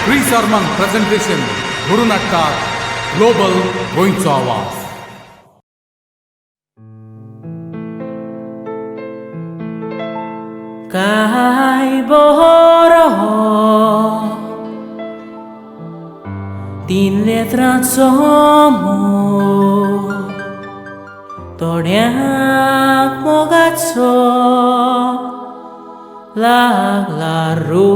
Free sermon presentation Guru Natkar Global Goincho Awas. Kahai boroho Tin letras somo Todyak mogatso Laglaru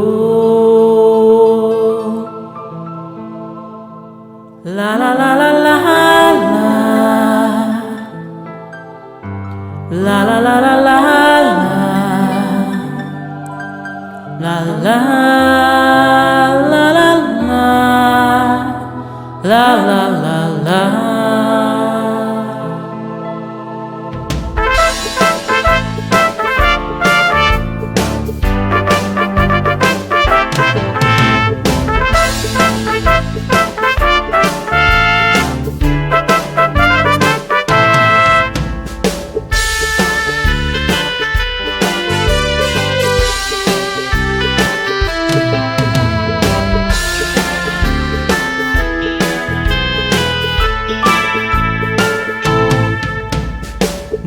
La la la la la la La la la la la la la la la la la la la la.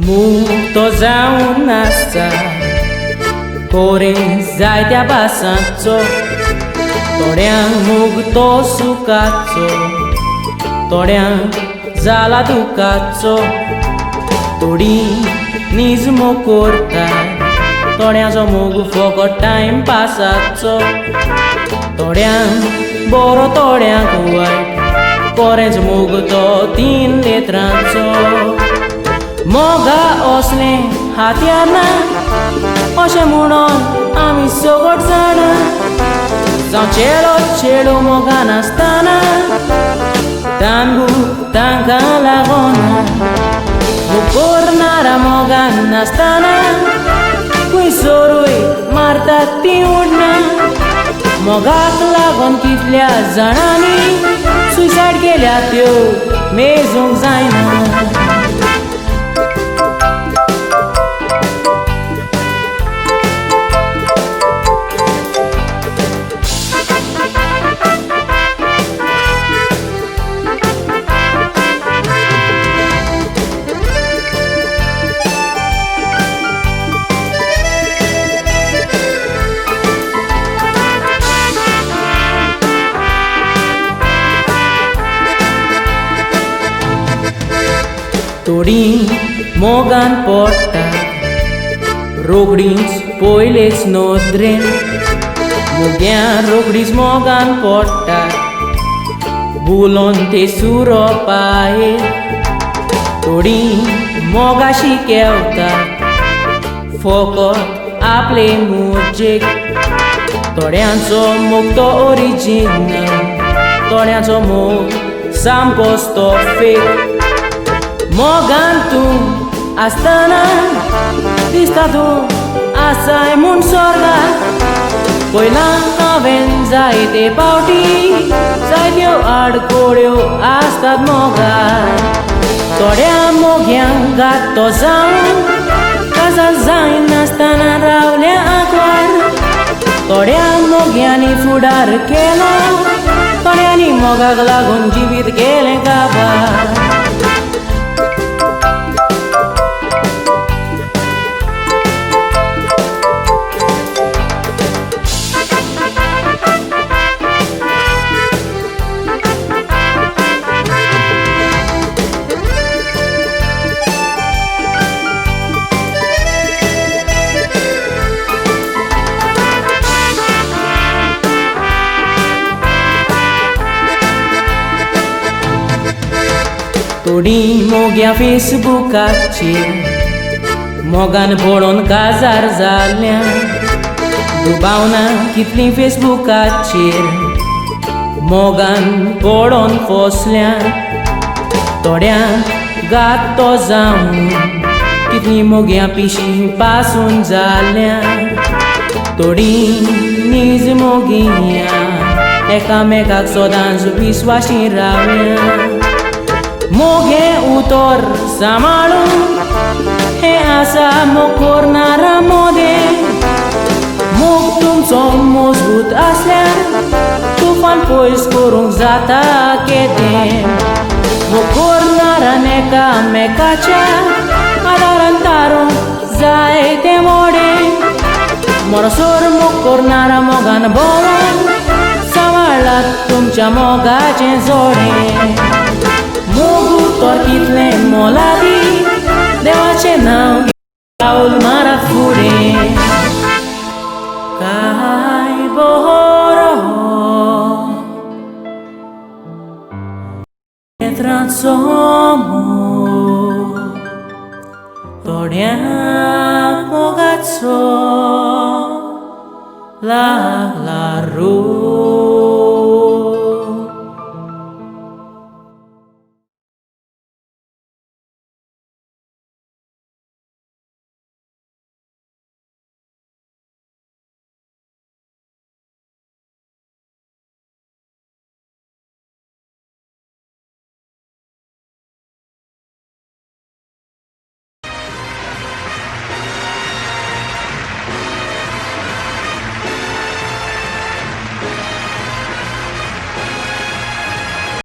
Mukto zaun nasta Porém zaite abasanzo Toreang mukto sukatso Toreang zala dukatso Tori nismo corta Toreang zo mugu foco time pasatso Toreang boro toreang kuat Porém mugu to tin letranzo Moga osle hatiana Oshe munon ami sogot zana Zau chelo moga nastana Tangu tanka lagona Mukornara moga nastana Kui sorui marta tiudna Moga lagon kitlia zanani Suicide kelia tyo mezong zaina Tori mogan porta Rogris poiles nodren Mogian rogris mogan porta Bulon te suro pae Tori moga shikeuta Fokot aple mujik Torianzo mukto original Torianzo muk samposto fake Mogantum astana Distatu asai mun sorga Koilang aven zaite pauti Zaityo ad koryo astad moga Torea mogyang gatto zaun Kasa zain astana raulya akwar Torea mogyani fudar kelo Torea ni mogag lagun jivit kele kabar Tori mogia Facebook achir Mogan boron kazar zalya Dubauna kitli Facebook achir Mogan boron foslya Torea gatto zaun Kitli mogia pishi pasun zalya Tori niz mogia Eka mekak sodan zubiswashi ravya Moge utor samalu He asa mokornara mode मोग तुमचो मजबूत आसल्यार तुफान पयस करूंक जाता केदें. मोग करनारान एकामेकाच्या आदारान तारूंक जाय तें मोडें. मोरासोर मोग करनारा मोगान भोंवन सांबाळात तुमच्या मोगाचें जोडें. मोग तर कितलें मोलादी देवाचें नांव पावल मारा फुडें. काय बरो येत्राचो मोग थोड्यांक मोगाचो लागला रूच.